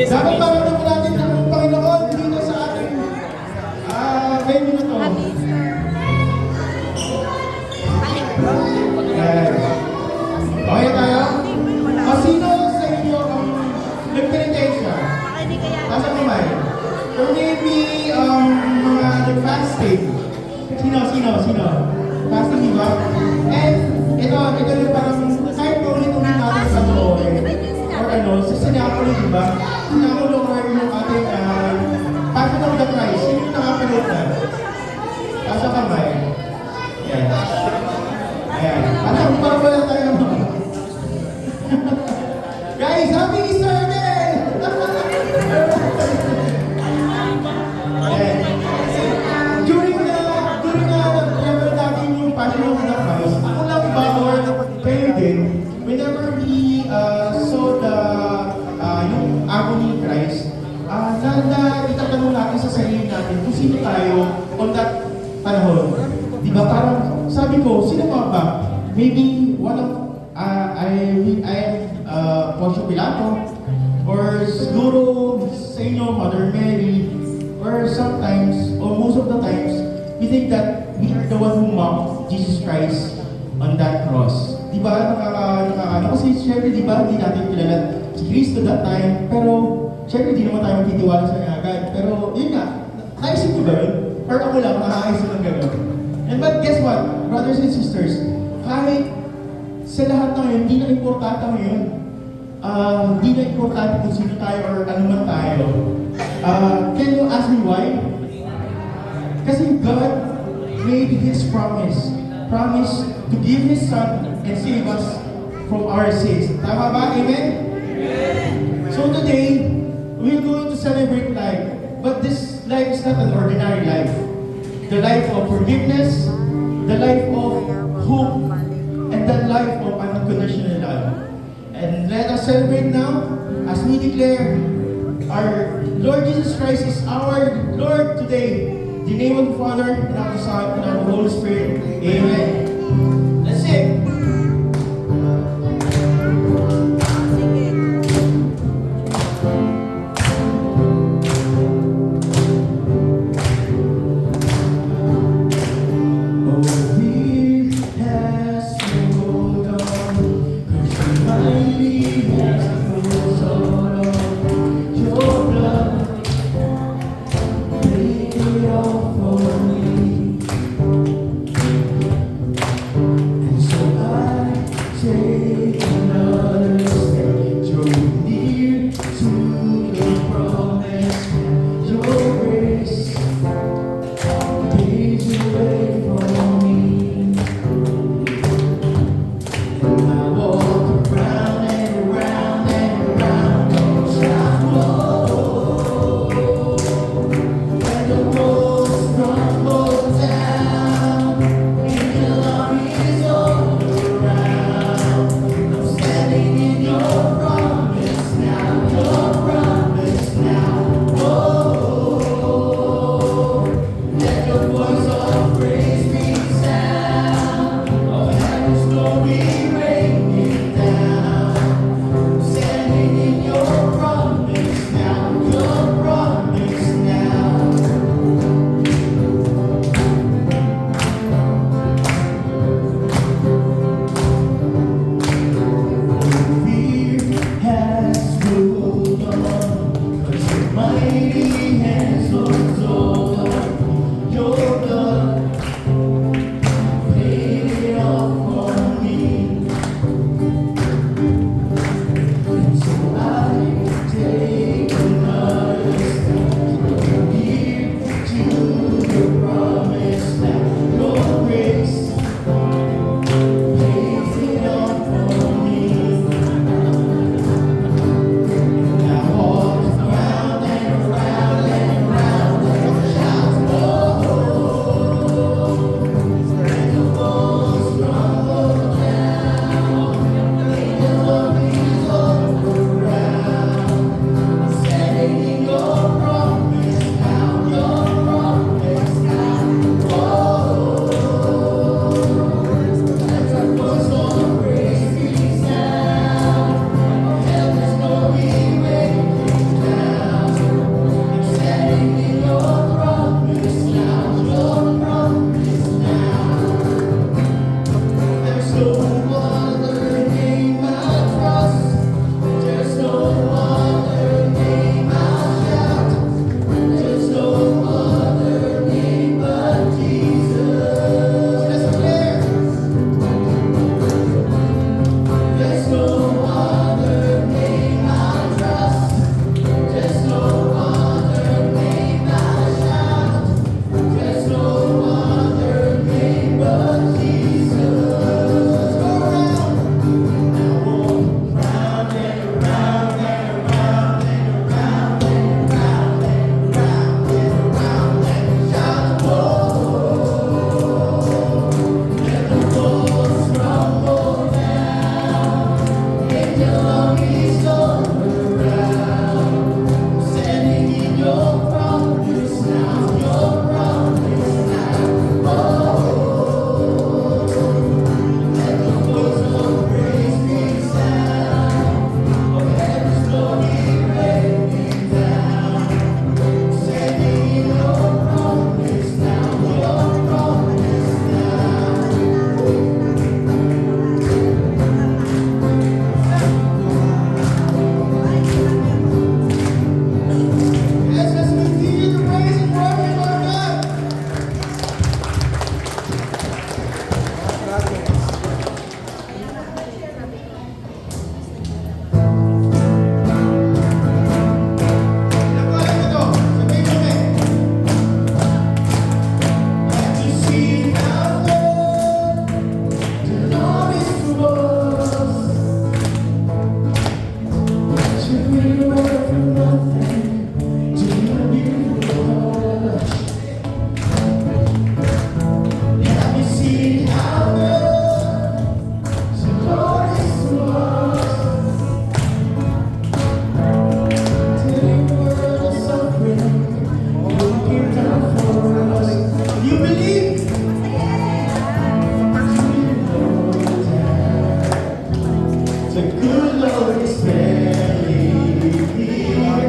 Dapat paramdaman natin ng Panginoon dito sa ating venue na to. Okay tayo? Sino sa inyo ang nagpenitensya? Nasa kamay? Or maybe mga nag-fasting? Sino? Fasting, di ba? And ito yung parang kahit paulit-ulit natin sa loob or sasanyakulo, di ba? Sinakulo ko yung ating Passion of the Christ. Sino yung nakapanood na? Nasa kamay? Yan. Ayan. Parang wala tayo ng Guys, happy Easter again! During the level natin yung Passion of the Christ, ako lang ba or kayo din, whenever we saw yung agony ni Christ, itatanong natin sa sarili natin kung sino tayo on that panahon. Di ba? Parang sabi ko, sino ba? Maybe one of I am Poncio Pilato, or siguro sa inyo, Mother Mary, or sometimes, or most of the times, we think that we are the one who mocked Jesus Christ on that cross. Di ba? Kasi syempre, di ba, hindi natin kilala si Cristo that time, pero syempre, di naman tayo magtitiwala sa kanya agad. Pero yun nga, naisip ko ba yun? Or ako lang, nakakaisip ng gano'n. And but guess what, brothers and sisters, kahit sa lahat na ngayon, hindi na importante ngayon. Hindi na importante kung sino tayo or ano man tayo. Can you ask me why? Kasi God made His promise to give His Son and save us from our sins. Tama ba? Amen? Amen. So today, we're going to celebrate life. But this life is not an ordinary life. The life of forgiveness, the life of hope, and the life of unconditional love. And let us celebrate now as we declare our Lord Jesus Christ is our Lord today. In the name of the Father, and of the Son, and of the Holy Spirit. Amen. Let's sing. Take another step, draw near to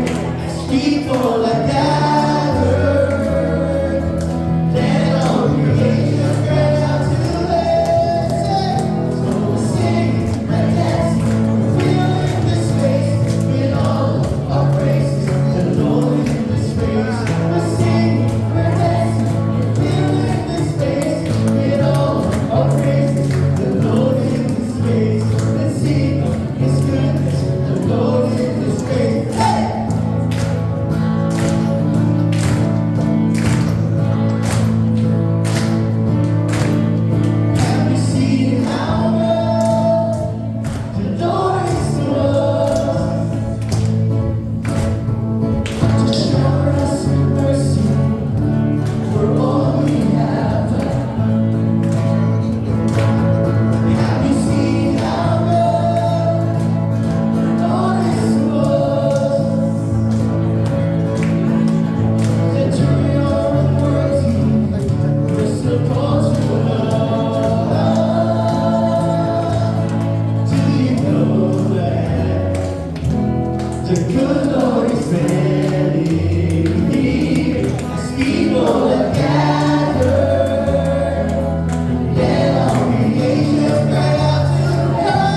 as people are gathered, let all creation cry out to Him. So we're singing and dancing, we're filling this space with all our praises. The Lord in this space. We're singing, we're dancing, we're filling this space with all our praises. The Lord in this space. Let's sing His goodness. The Lord in this space. Hey! Have you seen how well the Lord is to us? To shower us with mercy for all we have done. Have you seen how well the Lord is to us? That you are unworthy, we're still called to love. Do you know that the good Lord is ready here as people are gathered? Let all creation cry out to Him.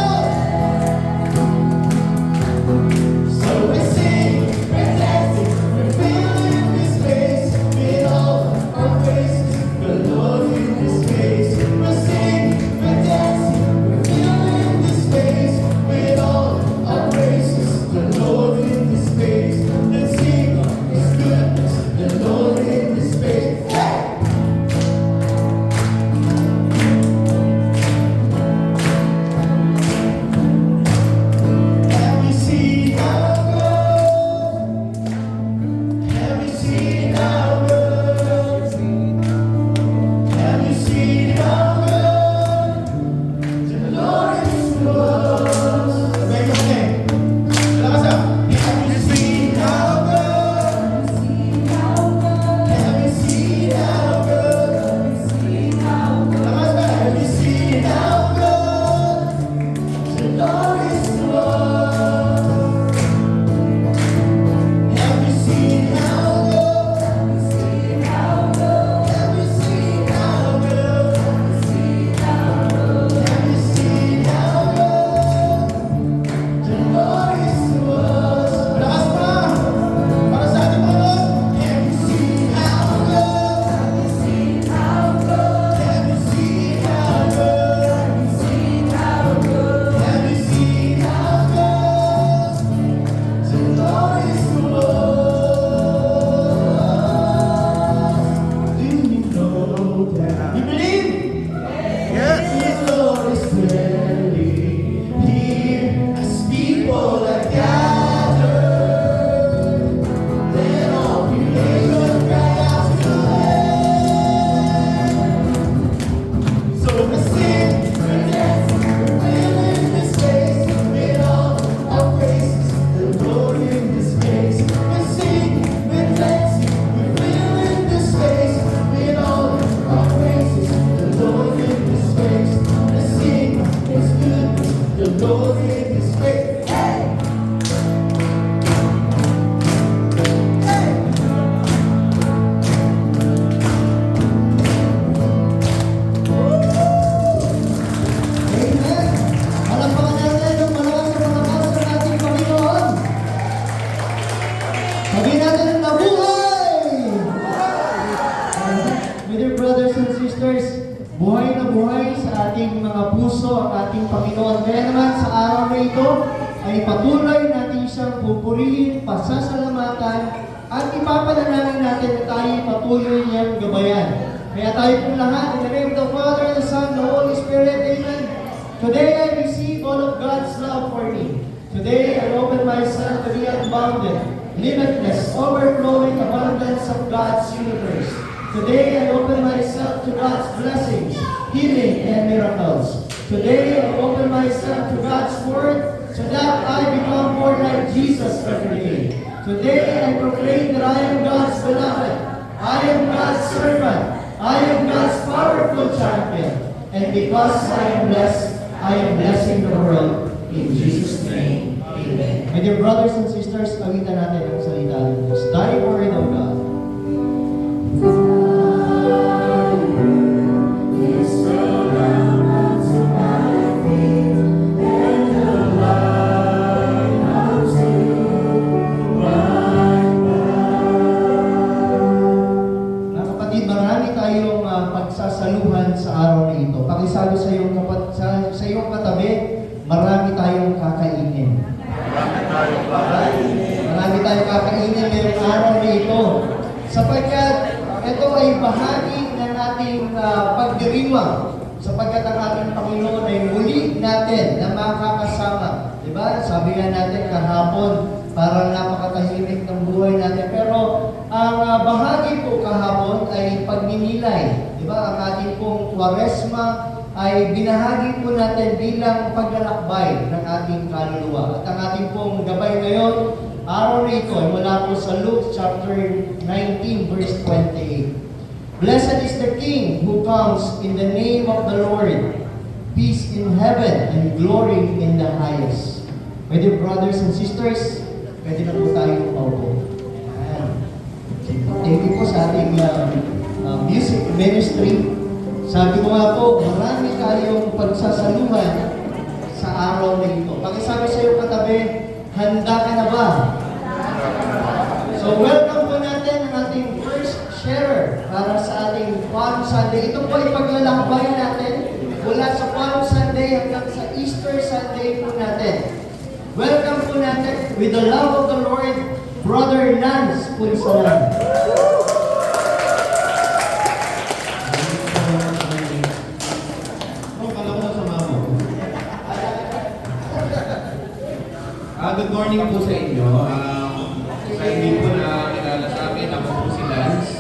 So we're singing, we're dancing, we're filling this space with all our praises. The Lord in this space. We're singing, we're dancing, we're filling this space with all our praises. The Lord in this space. Let's sing His goodness. The Lord in this space. Hey! Have you seen how good? Have you seen how good? Have you seen how good the Lord is to us? Sabay ko, okay. Lakas ah. Have you seen how good? Have you seen how good? Lakas ba? Have you seen how good the Lord is to us? Have you seen how good? Have you seen how good? Have you seen how good? Have you seen how good the Lord is to us? Malakas pa! Para sa ating Lord. Have you seen how good? Have you seen how good? Have you seen how good? Have you seen how good? Have you seen how good the Lord is to us? Do you know that? You believe? Yes. The Lord is ready here as people are gathered. Let all creation cry out to Him. So we're singing, we're dancing, we're filling this space with all our praises. The Lord in this space. We're singing, we're dancing, we're filling this space with all our praises. The Lord in this space. Let's sing His goodness. The Lord in this space. Hey! Hey! Amen. Palakpakan natin yung malakas na malakas ng ating Panginoon. Sabihin natin na buhay! My dear brothers and sisters, buhay na buhay sa ating mga puso ang ating Panginoon. Kaya naman sa araw na ito ay patuloy natin siyang pupurihin, pasasalamatan, at ipapanalangin natin na tayo patuloy niyang gabayan. Kaya tayo po lahat, in the name of the Father, the Son, the Holy Spirit, Amen. Today I receive all of God's love for me. Today I open myself to the unbounded, limitless, overflowing abundance of God's universe. Today I open myself to God's blessings, healing, and miracles. Today I open myself to God's word so that I become more like Jesus every day. Today I proclaim that I am God's beloved. I am God's servant. I am God's powerful champion. And because I am blessed, I am blessing the world. In Jesus' name, amen. Amen. My dear brothers and sisters, awitan natin ang salita ng Diyos. Thy word, O God. Mga kapatid, marami tayong pagsasaluhan sa araw na ito. Pakisabi sa iyong, sa iyong katabi, marami tayong kakainin. Marami tayong kakainin ngayong araw na ito. Sapagkat ito ay bahagi ng ating pagdiriwang. Sapagkat ang ating Panginoon ay muli natin na makakasama. Diba? Sabi nga natin kahapon, parang napakatahimik ng buhay natin. Pero ang bahagi po kahapon ay pagninilay. Diba? Ang ating pong Kwaresma ay binahagi po natin bilang paglalakbay ng ating kaluluwa. At ang ating pong gabay ngayon, araw na ito ay mula po sa Luke chapter 19 verse 28. Blessed is the King who comes in the name of the Lord. Peace in heaven and glory in the highest. My dear brothers and sisters, pwede na po tayo paupo. Thank you po sa ating music ministry. Sabi ko nga po, marami tayong pagsasaluhan sa araw na ito. Pakisabi sa iyo katabi, handa ka na ba? So welcome po natin ang ating first sharer para sa ating Palm Sunday. Ito po ay paglalakbay natin mula sa Palm Sunday hanggang sa Easter Sunday po natin. Welcome po natin with the love of the Lord, Brother Nance Punsalan. Good morning po sa inyo. Sa hindi po na kilala sa akin, ako po si Lance.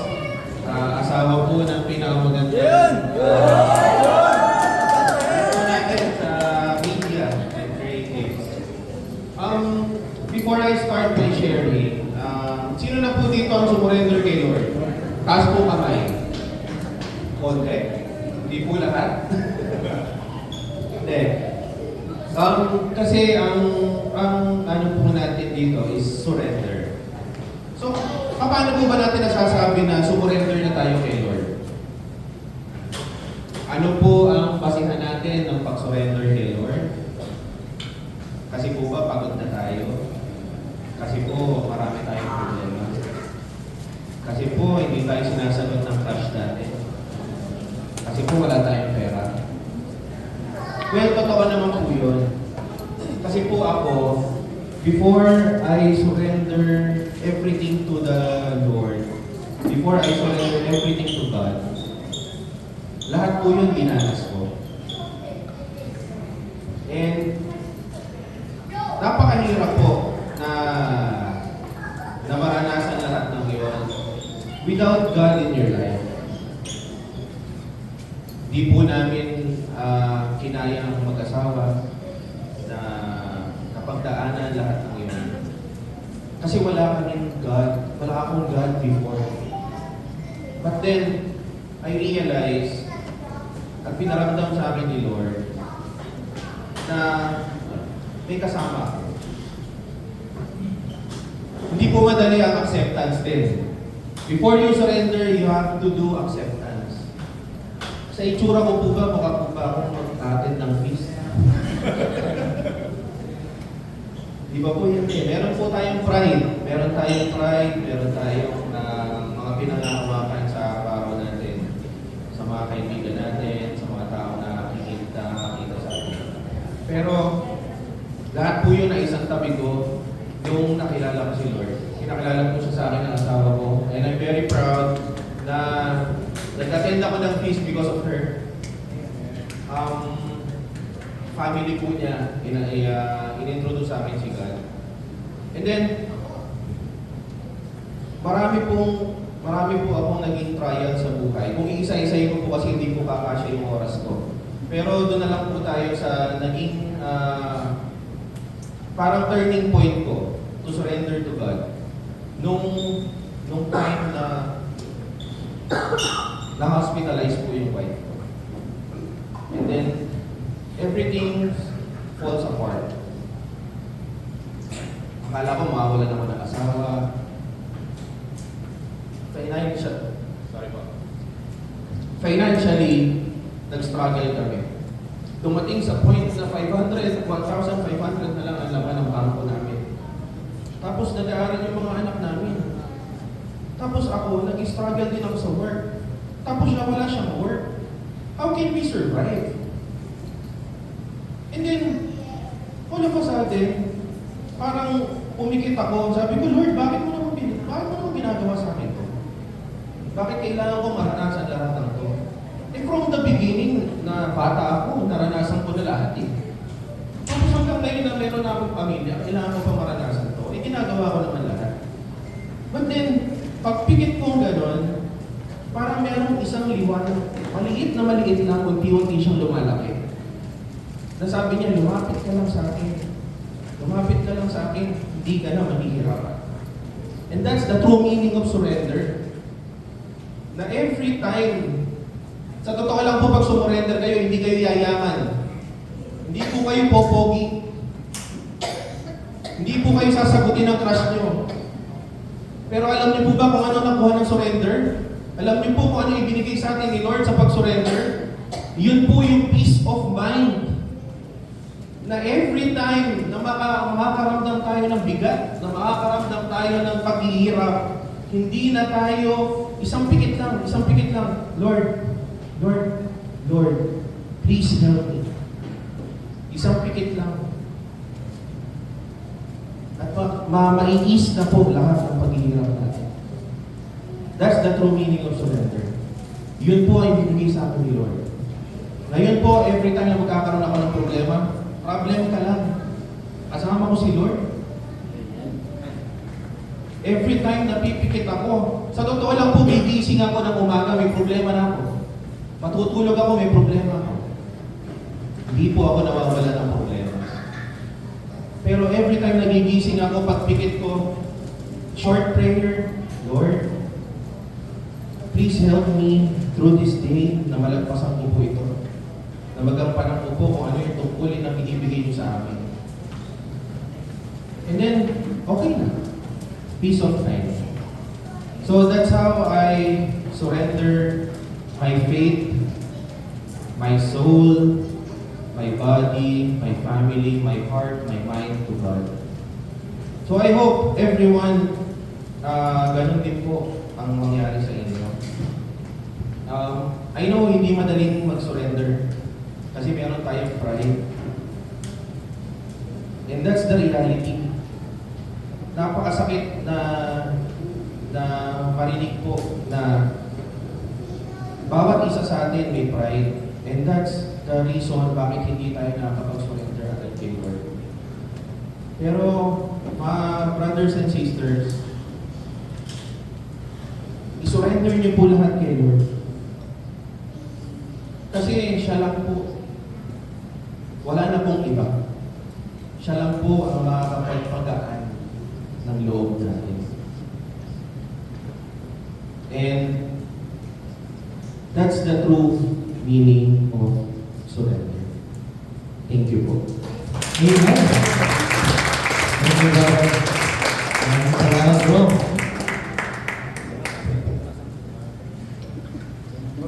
Asawa po ng pinakamagandang natin sa media and creatives. Before I start my sharing, sino na po dito ang sumurrender kay Lord? Taas po kamay. Konti. Hindi po lahat. Hindi. Kasi ang ano po natin dito is surrender. So, paano po ba natin nasasabi na sumurrender na tayo kay Lord? Ano po ang basihan natin ng pag-surrender kay Lord? Kasi po ba pagod na tayo? Kasi po marami tayong problema? Kasi po hindi tayo sinasagot ng cash natin? Kasi po wala tayong pera? Well, totoo naman po yun. Kasi po ako, before I surrender everything to the Lord, before I surrender everything to God, lahat po yun dinanas ko. And napakahirap po na maranasan lahat ng yun without God in your life. Di po namin kinaya ang mag-asawa na napagdaanan lahat ng yun. Kasi wala kaming God, wala akong God before. But then, I realized at pinaramdam sa akin ni Lord na may kasama ako. Hindi po madali ang acceptance din. Before you surrender, you have to do acceptance. Sa itsura ko po ba, mukha po ba akong mag-attend ng feast? Di ba po yun eh? Meron po tayong pride. Meron tayong mga pinangahawakan sa araw natin. Sa mga kaibigan natin, sa mga tao na nakikita sa atin. Pero, lahat po yun na isang tabi ko, yung nakilala ko si Lord. Kinakilala po siya sa akin ng asawa ko. And I'm very proud na nag-attend ako ng feast because of her. Family po niya, in-introduce sa akin si God. And then, marami po akong naging trial sa buhay. Kung iisa-isayin ko po kasi hindi po kakasya yung oras ko. Pero doon na lang po tayo sa naging parang turning point ko to surrender to God. Nung time na na-hospitalize po yung wife ko. And then, everything falls apart. Initially, nag-struggle kami. Dumating sa point na 1,500 na lang ang laman ng bangko namin. Tapos nag-aaral yung mga anak namin. Tapos ako, nag-struggle din ako sa work. Tapos siya, wala siyang work. How can we survive? And then, all of a sudden, parang umikit ako. Sabi ko, Lord, bakit mo naman ginagawa sa akin to? Bakit kailangan ko maranasan lahat ng to? Eh, from the beginning na bata ako, naranasan ko na lahat eh. Tapos hanggang ngayon na meron na akong pamilya, kailangan ko pa maranasan to. Eh, ginagawa ko naman lahat. But then, pagpikit kong gano'n, parang merong isang liwanag, maliit lang, unti-unti siyang lumalaki. Nasabi niya, lumapit ka lang sa akin. Lumapit ka lang sa akin, hindi ka na mahihirapan. And that's the true meaning of surrender. Na every time, sa totoo lang po pag sumurrender kayo, hindi kayo yayaman. Hindi po kayo popogi. Hindi po kayo sasagutin ng crush nyo. Pero alam niyo po ba kung ano nakuha ng surrender? Alam niyo po kung ano ibinigay sa atin ni Lord sa pag-surrender? Yun po yung peace of mind. Na every time na makakaramdam tayo ng bigat, na makakaramdam tayo ng paghihirap, hindi na tayo, isang pikit lang, Lord, please help me. Isang pikit lang. At maiis na po lahat ng paghihirap natin. That's the true meaning of surrender. Yun po ay binigay sa atin ni Lord. Ngayon po, every time na magkakaroon ako ng problema ka lang. Kasama ko si Lord. Every time na pipikit ako, sa totoo lang po, gigising ako ng umaga, may problema na ako. Matutulog ako, may problema ako. Hindi po ako nawawala ng problema. Pero every time nagigising ako, pagpikit ko, short prayer, Lord, please help me through this day na malagpasan ko po ito. Na magampanan ko po kung ano yung tungkulin na binibigay niyo sa amin. And then, okay na. Peace of mind. So that's how I surrender my faith, my soul, my body, my family, my heart, my mind to God. So I hope everyone, ganun din po ang mangyari sa inyo. I know hindi madaling mag-surrender kasi meron tayong pride. And that's the reality. Napakasakit na marinig po na bawat isa sa atin may pride. And that's the reason bakit hindi tayo nakakapag-surrender agad kay Lord. Pero, mga brothers and sisters, isurrender niyo po lahat kay Lord. Kasi siya lang po. Wala na pong iba. Siya lang po ang makakapagpagaan ng loob natin. And that's the true meaning of surrender. Thank you po. Amen. Thank you, Lord. Salamat, bro.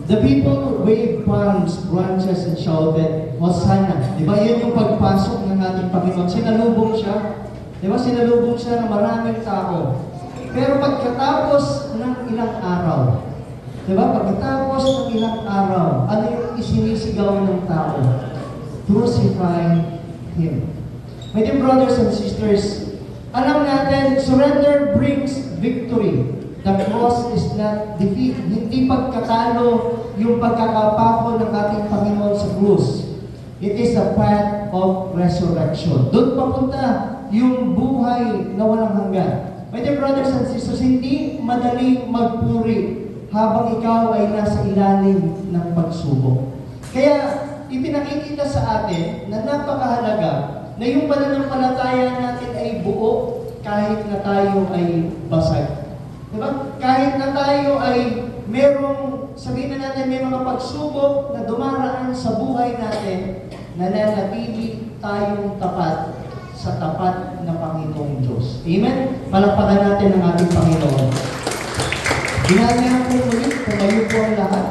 The people waved palms, branches, and shouted, Hosanna. Di ba yun yung pagpasok ng ating Panginoon? Sinalubong siya. Di ba sinalubong siya ng maraming tao. Pero pagkatapos ng ilang araw, di ba pagkatapos ng ilang araw, ano yung isinisigaw ng tao? Crucify Him. My dear brothers and sisters, alam natin, surrender brings victory. The cross is not defeat. Hindi pagkatalo yung pagkakapako ng ating Panginoon sa krus. It is a path of resurrection. Doon papunta yung buhay na walang hanggan. My dear brothers and sisters, hindi madaling magpuri habang ikaw ay nasa ilalim ng pagsubok. Kaya ipinakikita sa atin na napakahalaga na yung pananampalataya natin ay buo kahit na tayo ay basag. Diba? Kahit na tayo ay merong, sabihin na natin, may mga pagsubok na dumaraan sa buhay natin, nananatili tayong tapat sa tapat na Panginoong Diyos. Amen? Palakpakan natin ang ating Panginoon. Ginagawa ko ulit, tumayo po ang lahat.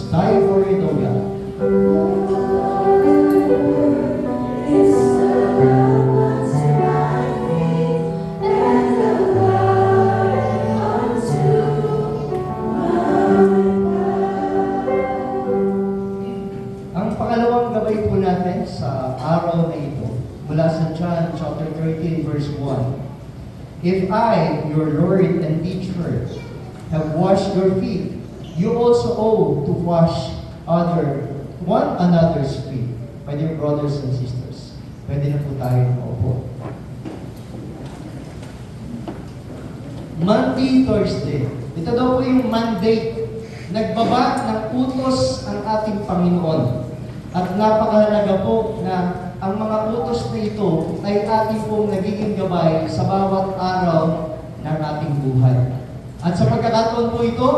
Tayo po rin, O God. Ang pangalawang gabay po natin sa araw na ito, mula sa John chapter 13 verse 1. If I, your Lord and teacher, have washed your feet, you also owe to wash one another's feet. My dear brothers and sisters, pwede na po tayo maupo. Monday, Thursday. Ito daw po yung mandate. Nagbaba ng utos ang ating Panginoon. At napakahalaga po na ang mga utos na ito ay ating pong nagiging gabay sa bawat araw ng ating buhay. At sa pagkakataon po ito,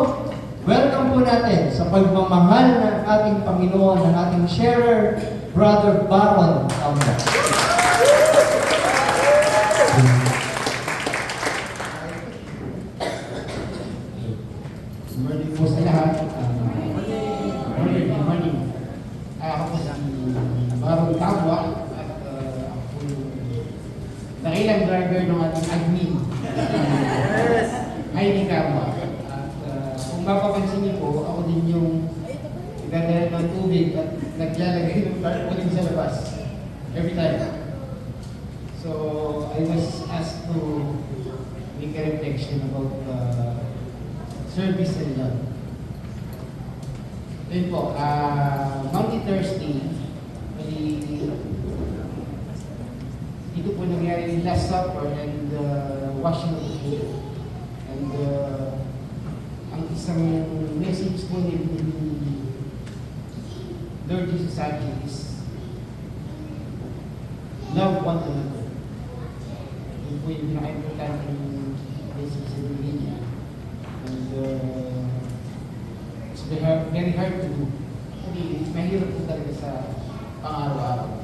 welcome po natin sa pagmamahal ng ating Panginoon, ng ating sharer, Brother Baron Amra. Good morning po sa lahat. Good morning. Ako po si Baron Tabwa at ako po yung dakilang driver ng ating admin. Heidi Tabwa. At kung mapapansin niyo po, ako din yung nagdadala ng tubig at naglalagay ng tarpaulin sa labas. Every time. So, I was asked to make a reflection about service and love. Yun po, Monday, Thursday, dito po nangyari yung Last Supper and washing of the feet. And ang isang message po ni Lord Jesus actually is love one another. Yun po yung pinaka-importante message sa Biblia niya. And it's very hard to do. Kasi mahirap po talaga sa pang-araw-araw.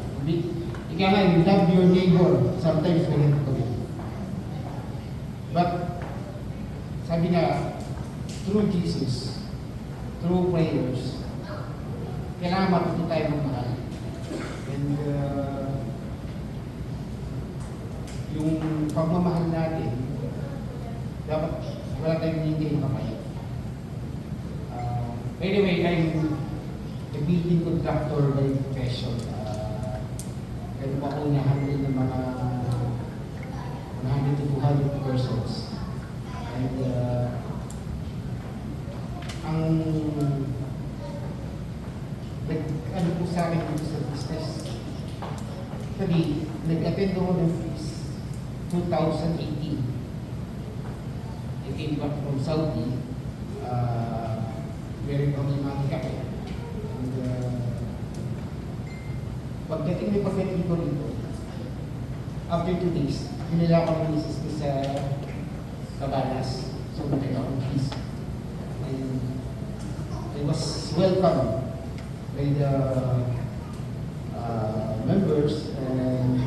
Ika nga, you love your neighbor, sometimes mahirap po rin. But, sabi nga, through Jesus, through prayers, kailangan matuto tayo magmahal. And yung pagmamahal natin, dapat wala tayong hindi mamaya. By the way, I'm a building contractor by profession. Kaya po ako nahandle ng mga 100 to 200 persons. And ang ano po sa akin dito sa business, sabi, nag-attend ako ng fees 2018. I came back from Saudi, very problematic ako. And pagdating ko rito, after 2 days, pinila ako ng misis ko sa Cabanas. So, nagkaya ako ng fees. And I was welcomed by the members and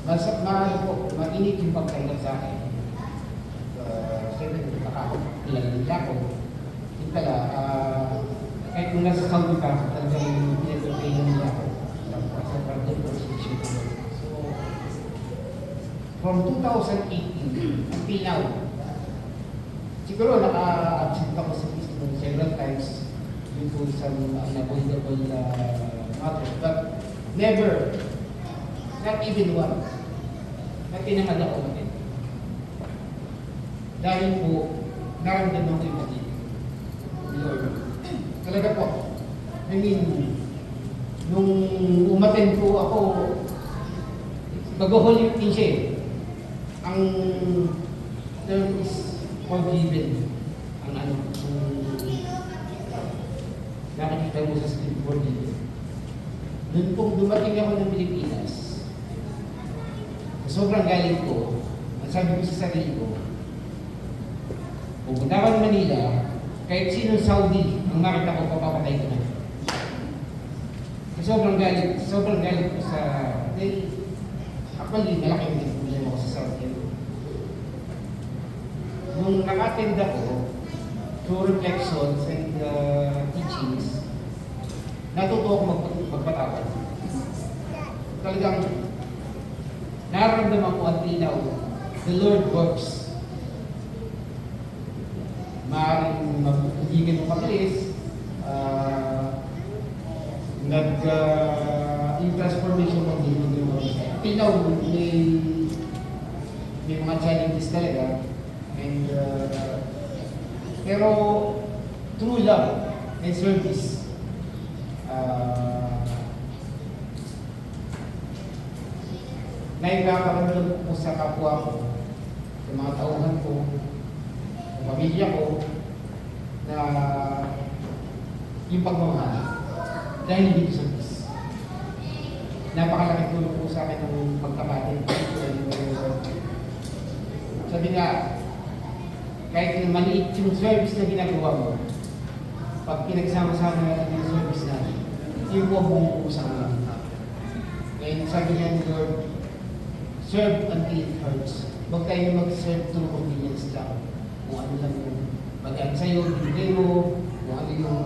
mainit yung pagkainag sa akin. Siyempre, kilala nila ako. Yung pala, kahit kung nasa Saudi pa, talagang pinag-train nila ako sa partner position. So, from 2018 until now, siguro naka-absent ako sa business several times due to some unavoidable matters, but never, not even one, na tinangad ako natin. Dahil po, naramdaman ko yung pag-ibig. Lord, talaga po, I mean, nung umaten po ako, mag-holy routine siya eh. Ang term is forgiven. Ang ano, nakikita mo sa script forgiven. Noon pong dumating ako ng Pilipinas, sobrang galing ko, at sabi ko sa sarili ko, pupunta ako ng Manila, kahit sinong Saudi, ang makita ko, papapatay ko na. Sobrang galing ko sa, actually, malaki yung problema ko sa Saudi. Nung naka-attend ako, through reflections and teachings, natuto ako magpatawad. Talagang nararamdaman ko at tinaw, the Lord works. Maaaring magiging mo mabilis, yung transformation mo hindi mo mabilis. Tinaw, may mga challenges talaga. And, pero true love and service, naipakaramdam ko sa kapwa ko, sa mga tauhan ko, sa pamilya ko, na yung pagmamahal dahil hindi ko service. Napakalaking tulong po sa akin ng pagkapatid. Sabi nga, kahit maliit yung service na ginagawa mo, pag pinagsama-sama natin yung service natin, yung po ang bumuo sa kanila. Ngayon sabi niya ni Lord, serve until it hurts. Huwag tayo mag-serve through convenience lang. Kung ano lang yung mag-ano sa'yo, bibigay mo, kung ano yung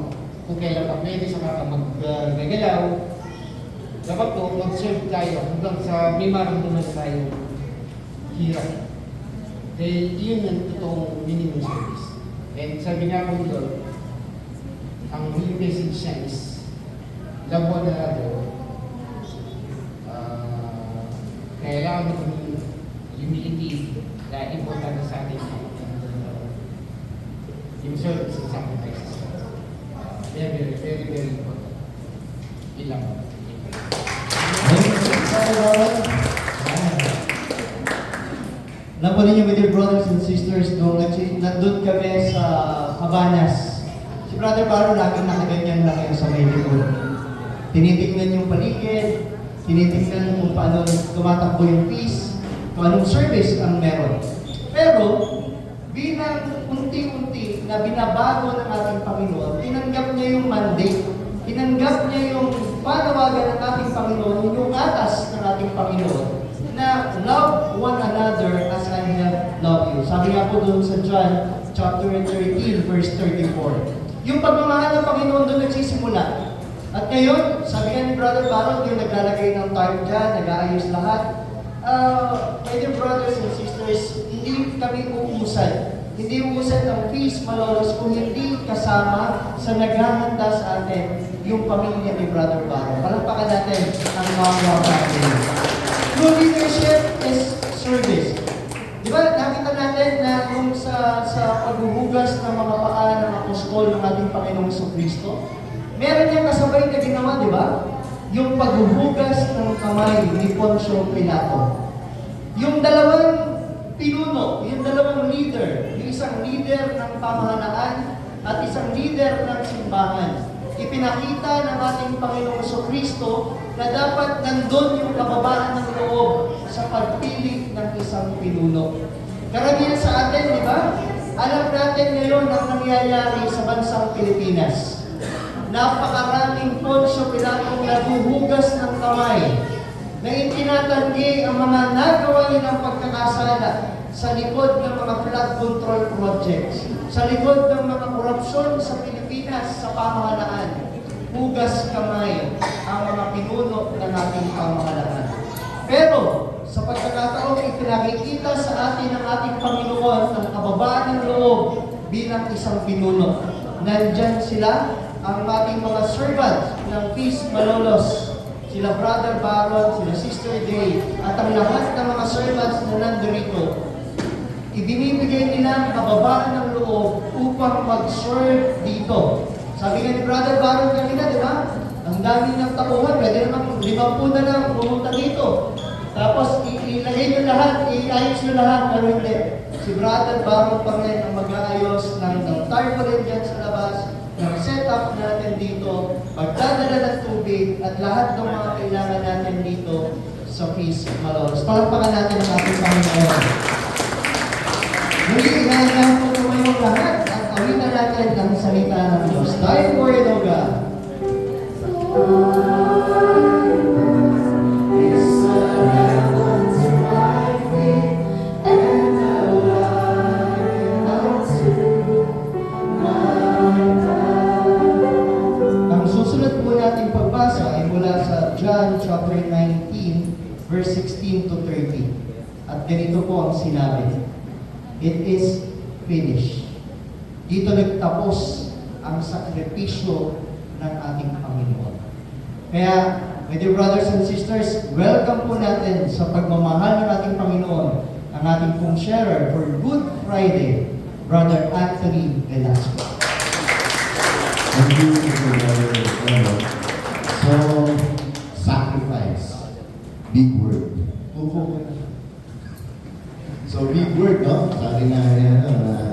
kung kailan pa pwede sa mga maggagalaw. Dapat po, mag-serve tayo hanggang sa may maramdaman tayo hirap. Dahil yun ang totoong minimum service. And sabi nga po Lord, ang huling message niya is love one another. Kailangan ng humility na importante sa atin. Yung service and sacrifices. Very important. Yun lang. Alam po ninyo, my dear brothers and sisters, nandun kami sa Cabanas. Si Brother Baro laging nakaganyan lang kayo sa may likod. Tinitingnan yung paligid, tinitingnan kung paano tumatakbo yung peace, kung anong service ang meron. Pero, bilang unti-unti na binabago ng ating Panginoon, tinanggap niya yung mandate, tinanggap niya yung panawagan ng ating Panginoon, yung atas ng ating Panginoon, na love one another as I have loved you. Sabi nga po doon sa John chapter 13, verse 34. Yung pagmamahal ng Panginoon doon nagsisimula. At ngayon, sabi nga ni Brother Baron, yung naglalagay ng tarp dyan, nag-aayos lahat. My dear brothers and sisters, hindi kami uusan. Hindi uusan ng peace, malolos, kung hindi kasama sa naghahanda sa atin yung pamilya ni Brother Baron. Palagpakan natin ang mga natin. True leadership is service. Di ba, nakita natin na kung sa paghuhugas ng mga paa ng apostol ng ating Panginoong Kristo, meron niyang kasabay na ginawa, di ba? Yung paghuhugas ng kamay ni Poncio Pilato. Yung dalawang pinuno, yung dalawang leader, yung isang leader ng pamahalaan at isang leader ng simbahan, ipinakita ng ating Panginoong Kristo na dapat nandun yung kababaan ng loob sa pagpili ng isang pinuno. Karamihan sa atin, di ba? Alam natin ngayon ang nangyayari sa bansang Pilipinas. Napakaraming Poncio Pilatong naguhugas ng kamay na itinatanggi ang mga nagawa ng pagkakasala sa likod ng mga flood control projects, sa likod ng mga korupsyon sa Pilipinas sa pamahalaan. Hugas kamay ang mga pinuno ng ating pamahalaan. Pero, sa pagkakataong ipinakikita sa atin ng ating Panginoon ang kababaan ng loob bilang isang pinuno. Nandyan sila, ang ating mga servants ng Peace Malolos, sila Brother Baron, sila Sister Day, at ang lahat ng mga servants na nandito. Ibinibigay nila ang kababaan ng loob upang mag-serve dito. Sabi nga ni Brother Baron kanina, di ba? Ang dami ng tapuhan, pwede naman 50 na lang pumunta dito. Tapos ilagay nyo lahat, iayos nyo lahat, pero hindi. Si Brother Baron pa rin ang mag-aayos ng tarpaulin dyan sa labas, ng setup natin dito, pagdadala ng tubig, at lahat ng mga kailangan natin dito sa Peace Malolos. Palagpakan natin ang ating Panginoon. Muli, inaayos po tumayong lahat at awitan natin ang salita ng Diyos. Thy word, O God. My verse 16 to 30. At ganito po ang sinabi, "It is finished." Dito nagtapos ang sakripisyo ng ating Panginoon. Kaya, my dear brothers and sisters, welcome po natin sa pagmamahal ng ating Panginoon ang ating pong sharer for Good Friday, Brother Anthony Velasco. Thank you, Brother Leo. So, sacrifice. Big word. So, big word, no? Sabi nga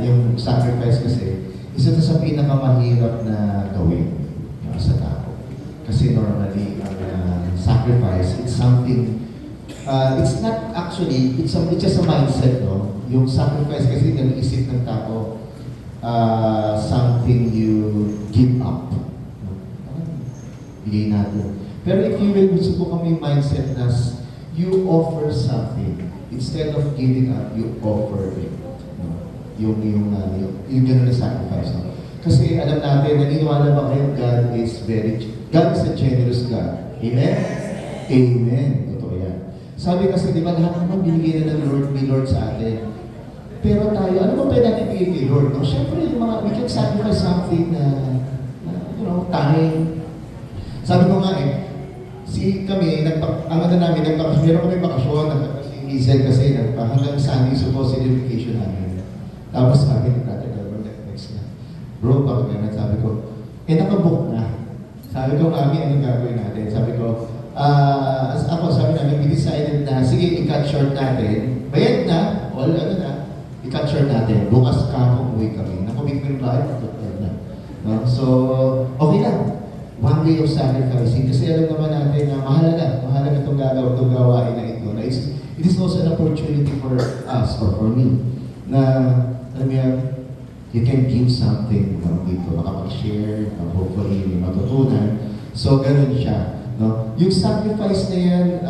yung sacrifice kasi, isa ito sa pinakamahirap na gawin sa tao. Kasi normally, ang sacrifice, it's something, it's not actually, it's just a mindset, no? Yung sacrifice kasi nag-isip ng tao, something you give up. Bigay natin. Pero if you will, gusto ko kami mindset na you offer something. Instead of giving up, you offer it. Yung gano'n na sacrifice. No? Kasi alam natin, naniniwala ba kayo, God is a generous God. Amen? Amen. Totoo yan. Sabi kasi, di ba, lahat naman binigay na ng Lord sa atin. Pero tayo, ano ba pwede natin bigay kay Lord? No? Siyempre, we can sacrifice something na time. Sabi ko nga meron kami bakasyon, Hazel kasi hanggang Sunday supposed education namin. Tapos sabi ni Brother Delbert, next na, "Bro, bakit ganun?" Sabi ko, nakabook na. Sabi ko, "Mami, anong gagawin natin?" Sabi ko, sabi namin, we decided na, sige, i-cut short natin. Bayad na, i-cut short natin. Bukas kapong uwi kami. Nakumig ko yung bahay, na. No? So, okay lang. One way of sacrificing. Kasi alam naman natin na mahalaga itong gawain na ito. It is also an opportunity for us or for me na, alam mo yan, you can give something dito, makapag-share, hopefully may matutunan. So, ganun siya. No? Yung sacrifice na yan,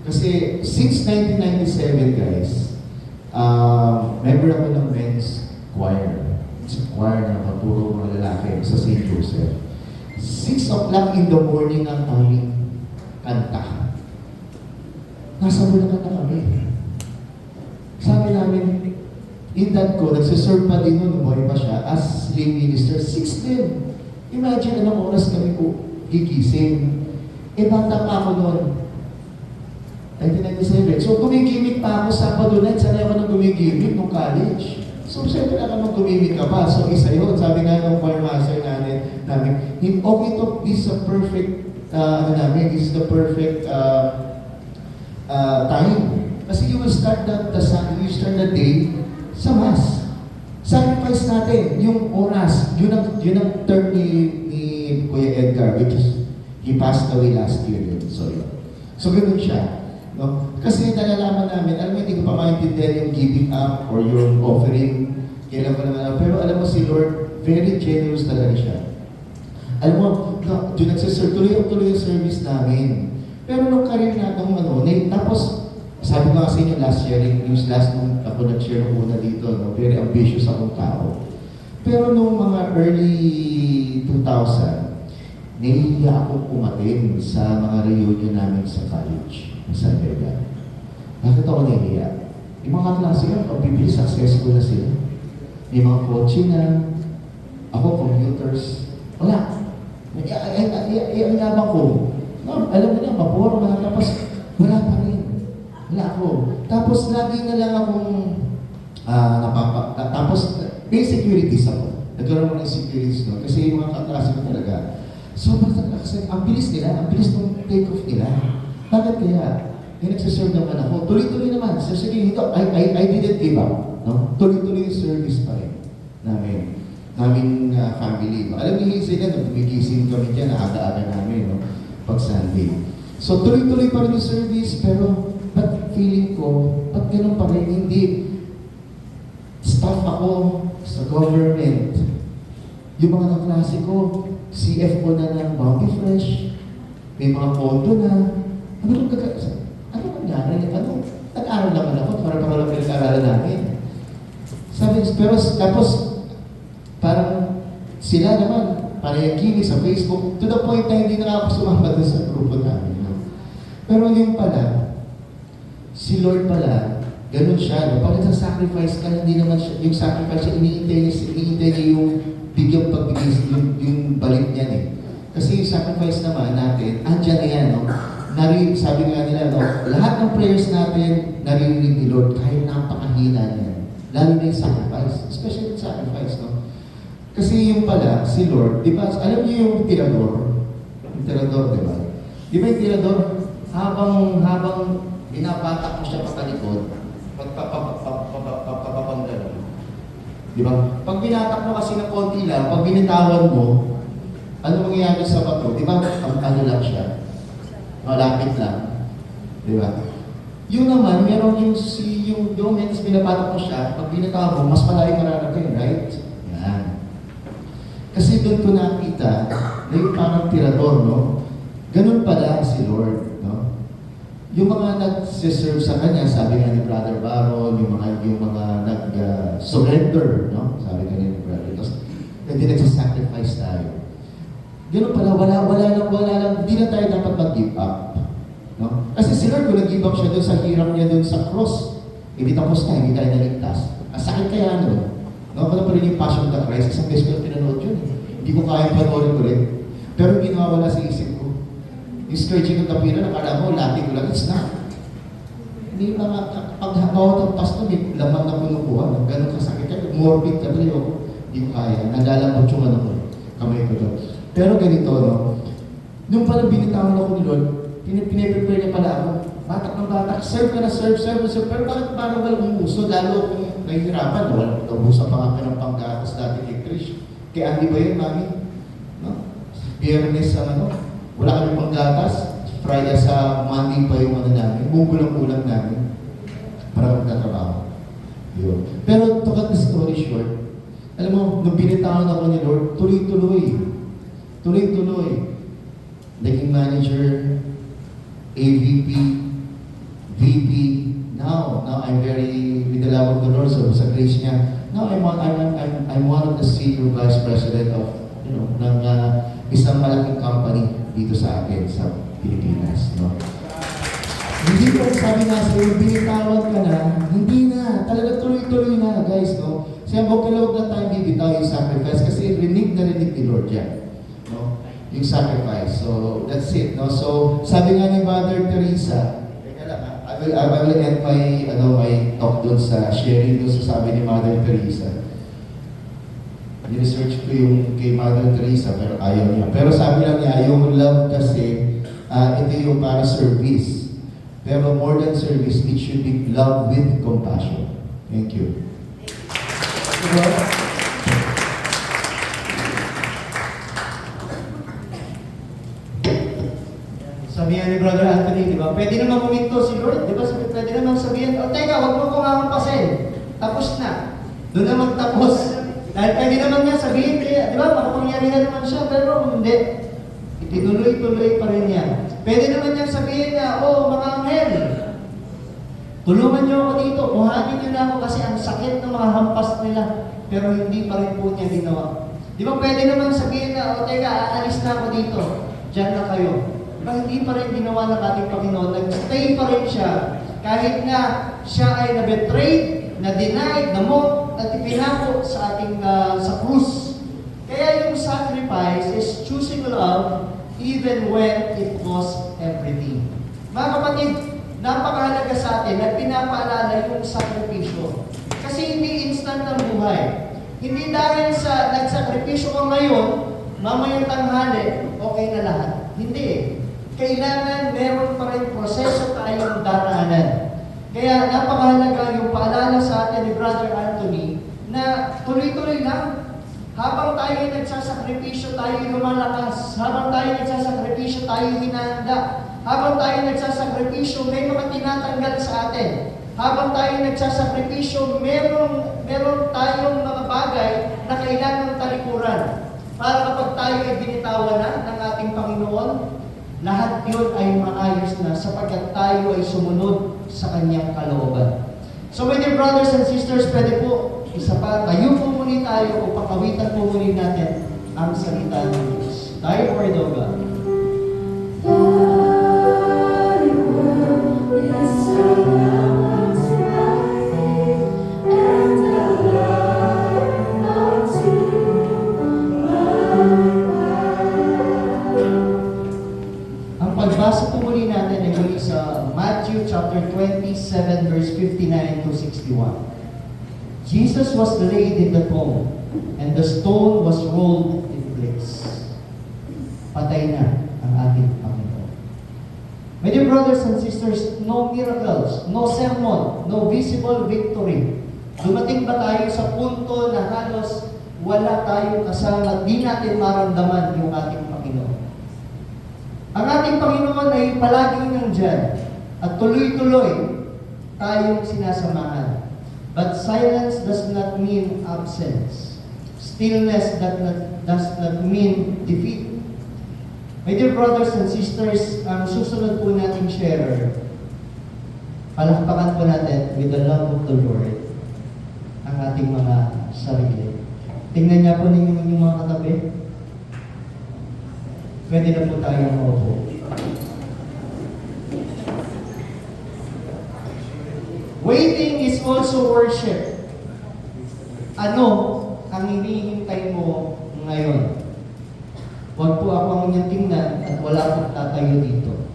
kasi since 1997, guys, member ako ng men's choir. It's a choir na puro mga lalaki sa St. Joseph. 6 o'clock in the morning ang aming kanta. Nasa Bulacan na kami. Sabi namin, edad ko, nagsiserve pa din noon, buhay pa siya, as lay minister, 6 din. Imagine anong oras kami ko gigising. Bata pa ako noon. 1997. So, gumigimik pa ako Sabado night. Sanay ako nang gumigimik nung college. So, siyempre naman gumimik ka pa. So, isa yun. Sabi nga ng choir master namin, okay to, this is a perfect, this is the perfect time. Kasi you will start the day sa Mass. Sacrifice natin yung oras. Yun ang term ni Kuya Edgar, which is, he passed away last year. So, ganun siya. No? Kasi nalalaman namin, alam mo, hindi ko pa maintindihan yung giving up or yung offering. Kailan ko naman. Pero alam mo, si Lord, very generous talaga siya. Alam mo, doon tuloy yung service namin. Pero nung career natin, tapos, sabi ko kasi yung last nung ako nag-share ng una dito, no? Very ambitious akong tao. Pero nung mga early 2000, nahihiya akong umatin sa mga reunion namin sa college, sa Vega. Bakit ako nahihiya? Yung mga klase yan, pagpipili, successful na sila. May mga coaching na, ako, computers, wala. Ang labang ko, alam mo na, mapuro na, tapos wala pa rin. Wala ako. Tapos lagi na lang akong tapos may insecurities ako. Nagkaroon ng insecurities doon. Kasi yung mga kaklase ko talaga, sobrang ang bilis nila, ang bilis ng take-off nila. Bakit kaya? Nagsiserve naman ako. Tuloy-tuloy naman. So, sige, I didn't give up. No? Tuloy-tuloy yung service pa rin namin. Naming family. Alam niyo sila, gumigising kami dyan, aga-aga namin, no? Pag Sunday. So, tuloy-tuloy pa rin yung service, pero ba't feeling ko, ba't ganun pa rin, hindi staff ako sa government. Yung mga kaklase ko, CFO na ng Bounty Fresh, may mga kondo na, ano nangyari? Nag-aaral naman ako, para lang pinag-aaralan namin. Sabi, pero tapos, parang sila naman, panayagini sa Facebook, to the point na hindi na ako sumama doon sa grupo namin. No? Pero yung pala, Si Lord pala, ganun siya. No? Pag nagsasacrifice ka, hindi naman siya, yung sacrifice niya, iniintay niya yung bigyang pagbigay, yung balik niya eh. Kasi yung sacrifice naman natin, andyan na yan, no? Sabi nga nila, no? Lahat ng prayers natin, naririnig ni Lord, kahit napakahina niya. Lalo na yung sacrifice, especially yung sacrifice, no? Kasi yung pala, si Lord, di ba, alam niyo yung tirador? Yung tirador, di ba? Di ba yung tirador, habang binabatak mo siya patalikod, pagpapapanggalan. Di ba? Pag binatak mo kasi ng konti lang, pag binitawan mo, ano mangyayari sa bato? Di ba? Ano lang siya? Malapit lang. Di ba? Yung naman, meron yung means binabatak mo siya, pag binitawan mo, mas malayo mararating, right? Yan. Kasi doon ko nakita na yung parang tirador, no? Ganun pala si Lord, no? Yung mga nag-serve sa kanya, sabi nga ni Brother Baron, yung mga nag-surrender, no? Sabi nga ni Brother, hindi nagsasacrifice tayo. Ganun pala, wala lang, hindi na tayo dapat mag-give up, no? Kasi si Lord, kung nag-give up siya doon sa hirap niya doon sa cross, hindi tapos na, hindi tayo naligtas. Ang sakit kaya nun, no? Ako na pa rin yung Passion of the Christ, isang beses ko na pinanood yun, eh. Hindi ko kaya panoorin ko rin. Pero hindi nawawala sa isip ko. Yung scourging ng kapira, nakala mo, lati ko lang, it's not. Hindi mga, pag bawat ang pasto, may lamang na pinukuha, ganun kasakit kayo, morbid ka tuloy ako, hindi ko kaya, naglalambot yung ano ko, kamay ko doon. Pero ganito, no, nung pala binitawan ako ni Lord, piniprepare niya pala ako, batak ng batak, serve ka na serve, pero bakit parang walang umuso, lalo kung nahihirapan, walang ubusan pa nga ng panggatas dati kay Trish. Kay Andy ba yun, Mami? No? Biyernes sa ano, wala kami panggatas, Friday sa Monday pa yung ano namin, bugulang-ulang namin para magtatrabaho. Yun. Pero to cut the story short, alam mo, nung binitawan ako ni Lord, tuloy-tuloy. Naging manager, AVP, VP. Now I'm very, with the love of the Lord, so sa grace niya, now I'm one of the senior vice president of, ng isang malaking company dito sa atin, sa Pilipinas, no? Hindi ko sabi nga sa'yo, binitawan ka na, hindi na, talaga tuloy-tuloy na, guys, no? Siya, huwag na tayo bibitaw yung sacrifice kasi rinig na rinig ni Lord yan, no? Yung sacrifice. So, that's it, no? So, sabi nga ni Mother Teresa, I will end my talk doon sa sharing doon sa sabi ni Mother Teresa. Research ko yung kay Mother Teresa pero ayaw niya. Pero sabi lang niya, yung love kasi, ito yung para service. Pero more than service, it should be love with compassion. Thank you. Sabihan ni Brother Anthony, di ba? Pwede naman kuminto si Lord, di ba? Pwede naman sabihin, teka, huwag mo kong hampasin. Tapos na. Doon na magtapos. Dahil pwede naman niya sabihin, di ba? Makapangyarihan naman siya, pero hindi. Itinuloy-tuloy pa rin niya. Pwede naman niya sabihin niya, mga anghel, tulungan niyo ako dito, kuhanin niyo na ako kasi ang sakit ng mga hampas nila. Pero hindi pa rin po niya ginawa. Di ba pwede naman sabihin na, teka, aalis na ako dito. Diyan na kayo. Diba, hindi pa rin ginawa ng ating Panginoon. Nag-stay pa rin siya. Kahit na siya ay na-betrayed, na-denied, na-mocked, at ipinako sa ating sa krus. Kaya yung sacrifice is choosing love even when it costs everything. Mga kapatid, napakahalaga sa atin at pinapaalala yung sakripisyo. Kasi hindi instant ang buhay. Hindi dahil sa nagsakripisyo ka ngayon, mamayang tanghali, okay na lahat. Hindi. Kailangan meron pa rin proseso tayong daraanan. Kaya napakahalaga yung paalala sa atin ni Brother Anthony na tuloy-tuloy lang. Habang tayo nagsasakripisyo, tayo lumalakas. Habang tayo nagsasakripisyo, tayo hinahanda. Habang tayo nagsasakripisyo, may mga tinatanggal sa atin. Habang tayo nagsasakripisyo, meron tayong mga bagay na kailangang talikuran. Para kapag tayo ay binitawan na ng ating Panginoon, lahat yun ay maayos na sapagkat tayo ay sumunod sa kanyang kalooban. So my dear brothers and sisters, pwede po, isa pa, tayo po muli tayo upang awitan po muli natin ang salita ng Diyos. Tayo word of God. Thy word is a lamp chapter 27, verse 59 to 61. Jesus was laid in the tomb, and the stone was rolled in place. Patay na ang ating Panginoon. My dear brothers and sisters, no miracles, no sermon, no visible victory. Dumating ba tayo sa punto na halos wala tayong kasama, di natin maramdaman yung ating Panginoon? Ang ating Panginoon ay palaging nandyan at tuloy-tuloy tayong sinasamahan. But silence does not mean absence. Stillness does not mean defeat. My dear brothers and sisters, ang susunod po nating share, palakpakan po natin with the love of the Lord ang ating mga sarili. Tingnan niya po ninyo yung mga katabi. Pwede na po tayong maupo. Waiting is also worship. Ano ang hinihintay mo ngayon? Huwag po ako ang inyong tingnan at wala pong tatayo dito.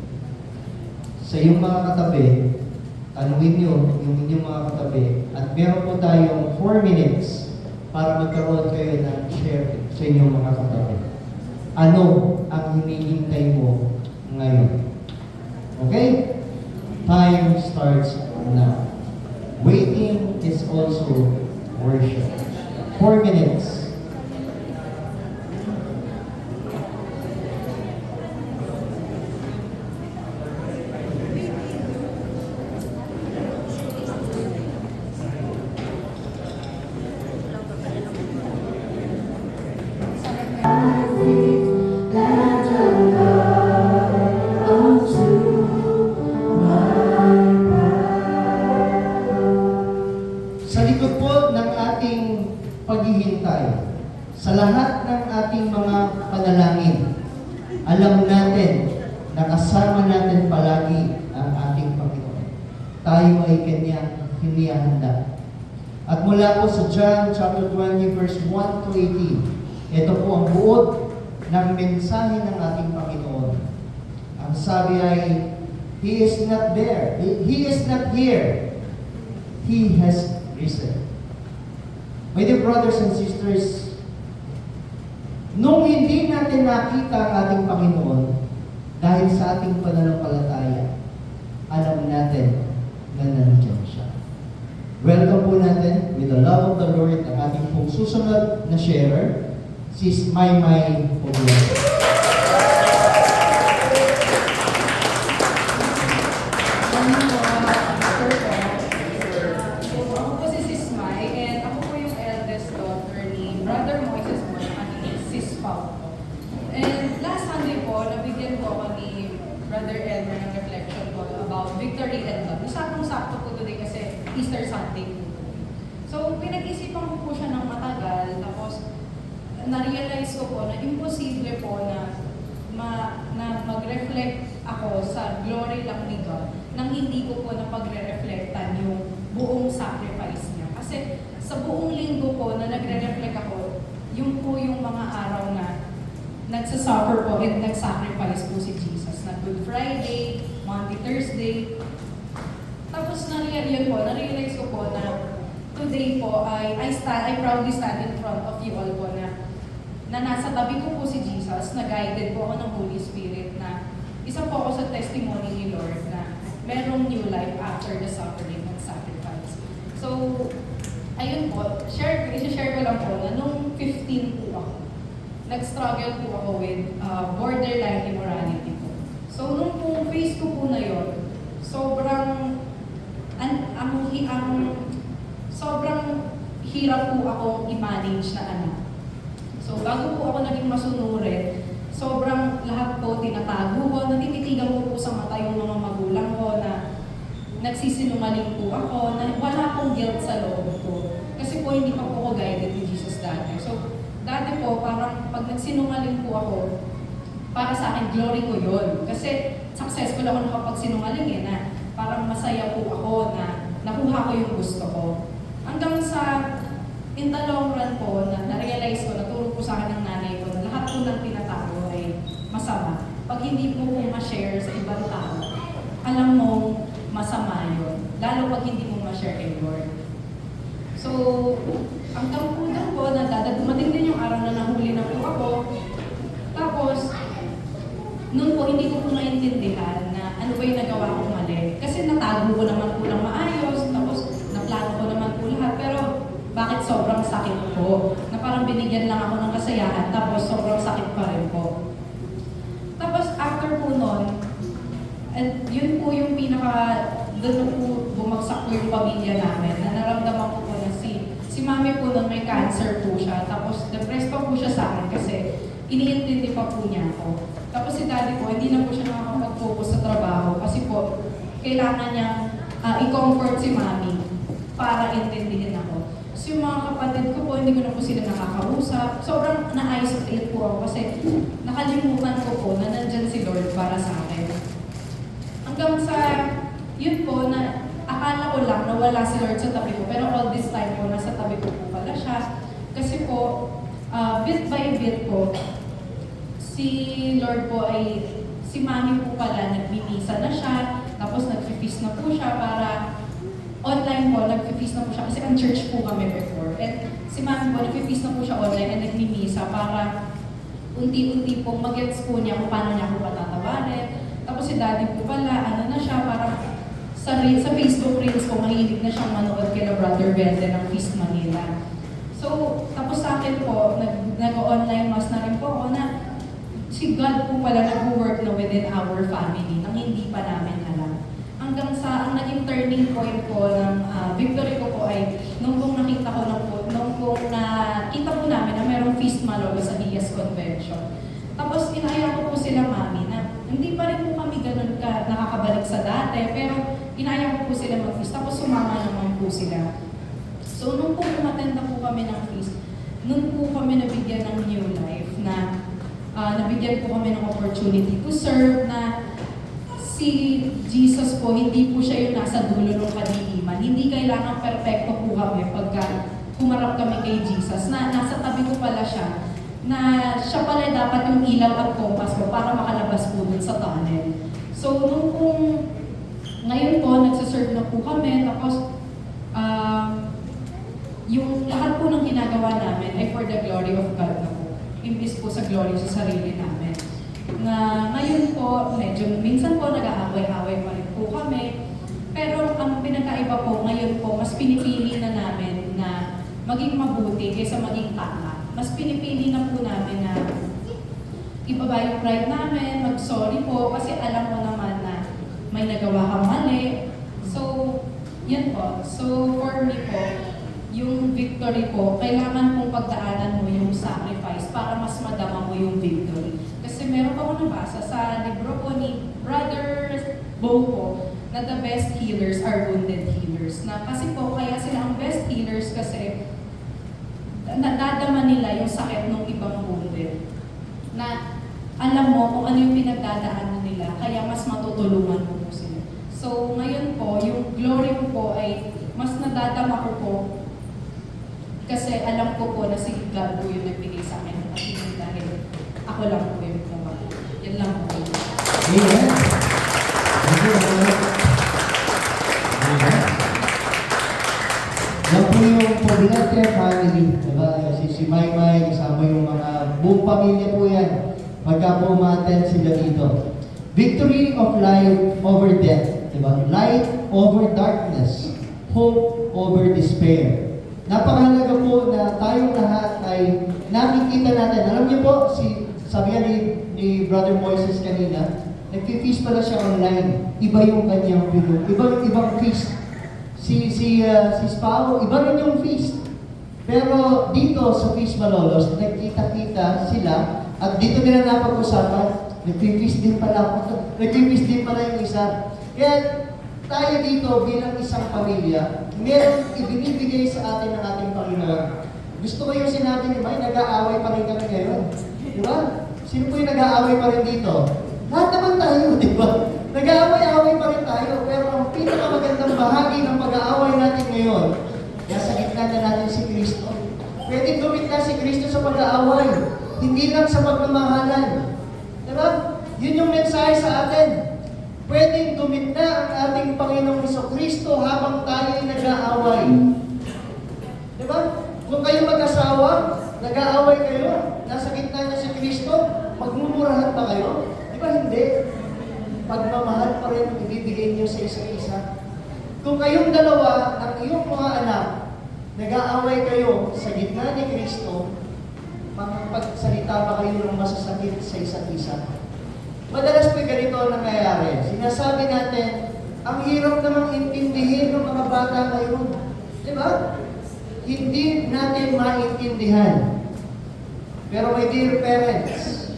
Sa iyong mga katabi, tanungin niyo yung inyong mga katabi at meron po tayong 4 minutes para magkaroon kayo ng share sa inyong mga katabi. Ano ang hinihintay mo ngayon? Okay? Time starts now. Waiting is also worship. 4 minutes. Sa likod po ng ating paghihintay, sa lahat ng ating mga panalangin, alam natin na kasama natin palagi ang ating Panginoon. Tayo ay Kanyang hinihanda. At mula po sa John chapter 20 verse 1 to 18, ito po ang buod ng mensahe ng ating Panginoon. Ang sabi ay, He is not there. He is not here. He has risen. My dear brothers and sisters, nung hindi natin nakita ang ating Panginoon, dahil sa ating pananampalataya, alam natin na nandiyan siya. Welcome po natin with the love of the Lord ang ating pong susunod na sharer, Sis Maymay Obiaco. Ako po si Sis May, and ako po yung eldest daughter ni Brother Moises mo, na aking Sis Pao po. And last Sunday po, nabigyan po ako ni Brother Elmer ng reflection po about victory and love. Saktong-sakto po today kasi Easter Sunday po. So, pinag-isipan ko po siya ng matagal, tapos na-realize ko po na imposible po na mag-reflect ako sa glory lang ni God nang hindi ko po na pagre-reflectan yung buong sacrifice niya. Kasi sa buong linggo po na nagre-reflect ako, yung po yung mga araw na nagsasuffer po and nag-sacrifice po si Jesus. Na Good Friday, Monday, Thursday. Tapos na-realize ko po na today po, I proudly stand in front of you all po na nasa tabi ko po si Jesus, na guided po ako ng Holy Spirit, na isa po ako sa testimony ni Lord na merong new life after the suffering and sacrifice. So, ayun po, i-share ko lang po na nung 15 po ako, nag-struggle po ako with borderline immorality po. So, nung po phase ko po na yun, sobrang hirap po akong i-manage na anak. So, bago po ako naging masunurin, sobrang lahat po tinatago ko, natititigan ko po sa mata yung mga magulang ko na nagsisinungaling po ako, na wala akong guilt sa loob ko. Kasi po hindi pa po ako guided ni Jesus dati. So, dati po, parang pag nagsinungaling po ako, para sa akin, glory ko yun. Kasi successful ako nakapagsinungaling na parang masaya po ako na nakuha ko yung gusto ko. Hanggang sa in the long run po, na-realize ko, naturo po sa akin ng nanay ko, na lahat po ng tinatago ay masama. Pag hindi mo po ma-share sa ibang tao, alam mo, masama yun. Lalo pag hindi mo ma-share kay Lord. So, ang tampunan ko, dumating din yung araw na nahuli na po ako. Tapos, noon po, hindi ko po maintindihan na ano ba yung nagawa kong mali. Kasi natago ko naman po lang maayos, tapos naplano ko naman po lahat. Pero, bakit sobrang sakit po? Na parang binigyan lang ako ng kasayahan, tapos sobrang sakit pa rin po. Tapos, after po noon, and yun po yung doon po bumagsak po yung pamilya namin, na naramdaman ko po na si mami po noon may cancer po siya, tapos depressed pa po siya sa akin kasi iniintindi pa po niya ako. Tapos si daddy po, hindi na po siya nakakapag-focus sa trabaho kasi po, kailangan niyang i-comfort si mami para intindihin ako. So yung mga kapatid ko po, hindi ko na po sila nakakausap. Sobrang na-isolate po ako kasi nakalimutan ko po na nandyan si Lord para sa akin. Hanggang sa, yun po, na akala ko lang na wala si Lord sa tabi ko, pero all this time po, nasa tabi ko po pala siya. Kasi po, bit by bit po, si Lord po ay, si mami po pala, nagbimisa na siya, tapos nag-feast na po siya para, online po, nag-feast na po siya, kasi ang church po kami before. And si mami po, nag-feast na po siya online and nagmimisa para unti-unti po mag-gets po niya kung paano niya ako patatawarin. Tapos si daddy po pala, ano na siya, parang sa Facebook Reels po, mahilig na siyang manood kila Brother Bende ng Feast Manila. So, tapos sa akin po, nag-online mass na rin po ako na si God po pala nag-work na within our family nang hindi pa namin alam. Hanggang sa, ang naging turning point po ng victory ko po ay nung pong nakita ko lang po, nung pong nakita po namin na merong Feast Malolo sa Diaz Convention. Tapos inaya ko po sila mami na hindi pa rin po kami ganun ka nakakabalik sa dati, pero inaya ko po sila mag-feast, tapos sumama naman po sila. So nung po umatenda po kami ng feast, nung po kami nabigyan ng new life na nabigyan po kami ng opportunity to serve na si Jesus po, hindi po siya yung nasa dulo ng kadiliman. Hindi kailangan perfecto po kami pagka humarap kami kay Jesus. Na nasa tabi ko pala siya, na siya pala dapat yung ilaw at kompas ko para makalabas po dun sa tunnel. So, nung kung ngayon po, nagsaserve na po kami, tapos yung lahat po ng ginagawa namin ay for the glory of God na po. Imbis po sa glory sa sarili namin. Na ngayon po, medyo minsan po nag-aaway-away pa rin po kami. Pero ang pinagkaiba po, ngayon po, mas pinipili na namin na maging mabuti kaysa maging tama. Mas pinipili na po namin na ibaba yung pride namin, mag-sorry po, kasi alam mo naman na may nagawa kang mali. So, yan po. So, for me po, yung victory po, kailangan pong pagdaanan mo yung sacrifice para mas madama mo yung victory. Kasi meron pa ako nabasa sa libro po ni Brother Bo po, na the best healers are wounded healers. Na kasi po, kaya sila ang best healers kasi nadadama nila yung sakit ng ibang wounded. Na alam mo kung ano yung pinagdadaanan nila, kaya mas matutulungan mo po sila. So ngayon po, yung glory ko po ay mas nadadama ko po kasi alam ko po na si God po yung nagbigay sa akin at hindi dahil ako lang po yung kumali. Yan lang po. Amen. Yan po yung Poblaste family. Diba? Si Maymay, kasama yung mga buong pamilya po yan. Pagka po umaten sila dito. Victory of life over death. Diba? Light over darkness. Hope over despair. Napakahalaga po na tayong lahat ay nakikita natin. Alam niyo po, sabi nga ni Brother Moises kanina, nag-feast pala siya online. Iba yung kanyang pinag. Ibang feast. Si Spao, iba rin yung feast. Pero dito sa Feast Malolos, nagkita-kita sila at dito nila napag-usapan, nag-feast din pala yung isa. Kaya tayo dito bilang isang pamilya, meron ibinibigay sa atin ng ating Panginoon. Gusto ko yung sinabi ni May, nag-aaway pa rin kami ngayon. Di ba? Sino po yung nag-aaway pa rin dito? Lahat naman tayo, di ba? Nag-aaway-aaway pa rin tayo, pero ang pinakamagandang bahagi ng pag-aaway natin ngayon, nasa gitna na natin si Kristo. Pwede dumit na si Kristo sa pag-aaway, hindi lang sa pagmamahalan. Di ba? Yun yung mensahe sa atin. Pwede dumit gitna ang ating Panginoong Jesucristo habang tayo ay nag-aaway. Diba? Kung kayo mag-asawa, nag-aaway kayo, nasa gitna niya si Kristo, magmumurahan ba kayo? Diba hindi? Pagmamahal pa rin ang ibibigay niyo sa isa't isa. Kung kayong dalawa, ng iyong mga anak, nag-aaway kayo sa gitna ni Kristo, makapagsalita ba kayo ng masasakit sa isa't isa? Madalas po ganito ang nangyayari. Sinasabi natin, ang hirap namang intindihin ng mga bata ngayon. Di ba? Hindi natin maintindihan. Pero my dear parents,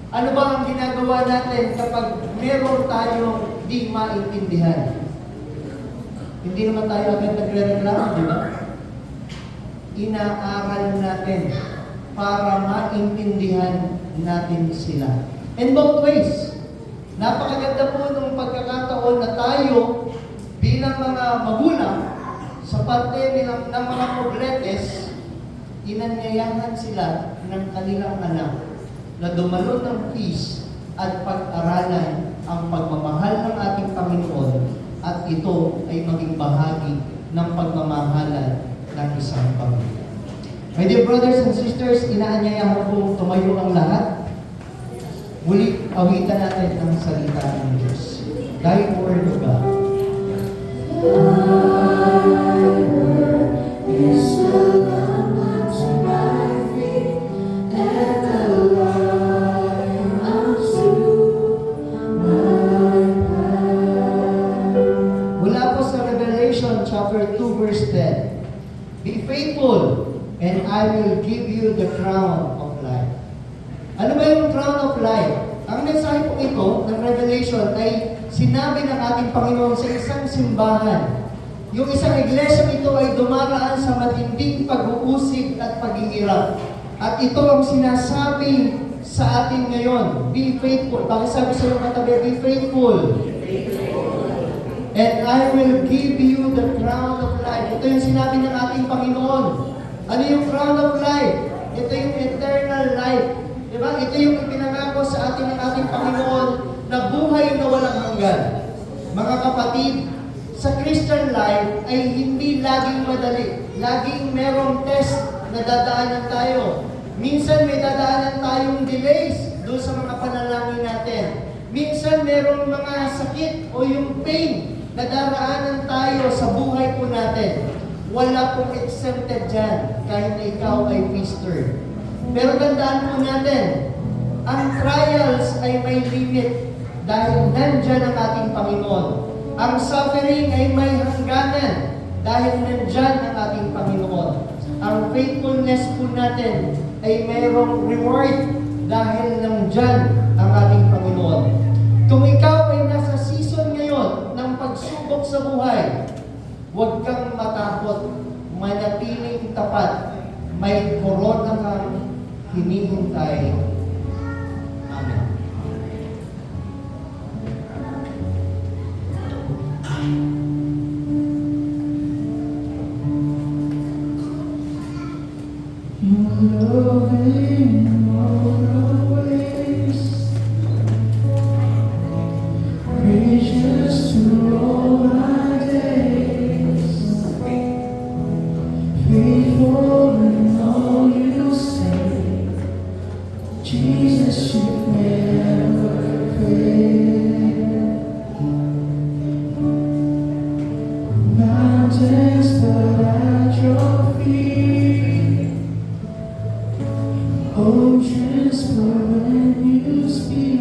ano ba ang ginagawa natin kapag meron tayong di maintindihan? Hindi naman tayo agad nagre-reklamo, di ba? Inaaral natin para maintindihan natin sila. In both ways. Napakaganda po nung pagkakataon na tayo bilang mga magulang sa parte ng mga pobretes, inanyayahan sila ng kanilang anak na dumalo ng peace at pag-aralan ang pagmamahal ng ating Panginoon at ito ay maging bahagi ng pagmamahalan ng isang pamilya. My dear brothers and sisters, inaanyayahan po tumayo ang lahat. Muli, awitan natin ang salita ng Diyos. Thy word of God. Mula po sa Revelation chapter 2 verse 10. Be faithful, and I will give you the crown of life. Ano ba yung crown of life? Ang mensahe po ito ng Revelation ay sinabi ng ating Panginoon sa isang simbahan. Yung isang iglesia ito ay dumaraan sa matinding pag-uusig at paghihirap. At ito ang sinasabi sa atin ngayon. Be faithful. Bakit sabi sa iyo katabi, be faithful. And I will give you the crown of life. Ito yung sinabi ng ating Panginoon. Ano yung crown of life? Ito yung eternal life. Diba? Ito yung pinangako sa atin ng ating Panginoon na buhay na walang hanggan. Mga kapatid, sa Christian life ay hindi laging madali. Laging merong test na dadaanan tayo. Minsan may dadaanan tayong delays doon sa mga panalangin natin. Minsan merong mga sakit o yung pain na daraanan tayo sa buhay po natin. Wala pong exempted dyan kahit na ikaw ay feaster. Pero tandaan po natin, ang trials ay may limit dahil nandyan ang ating Panginoon. Ang suffering ay may hangganan dahil nandyan ang ating Panginoon. Ang faithfulness po natin ay mayroong reward dahil nandyan ang ating Panginoon. Kung ikaw ay nasa season ngayon ng pagsubok sa buhay, huwag kang matakot, manatiling tapat, may korona kang hinihintay. Amen. Gracious to all my days, faithful in all you say, Jesus, you never fail. Mountains fell at your feet, oceans flow when you speak.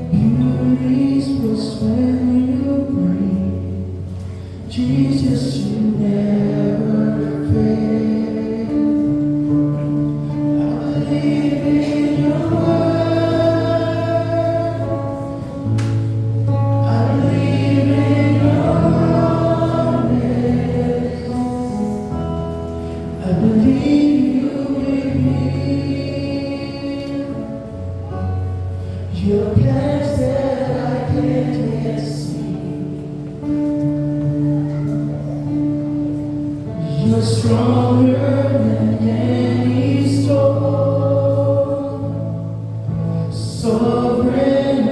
Beauties was when you breathe. Jesus, you never fail. I believe in your word. I believe in your promise. I believe you will be. Your plans that I can't yet see. You're stronger than any storm, sovereign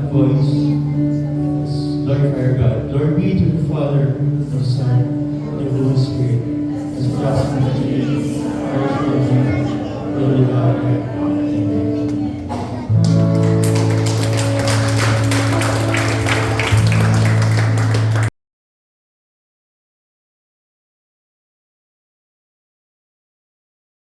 loud voice. Glorify our God. Glory be to the Father, the Son, and the Holy Spirit, as it was in the beginning, now and forever. Glory to God.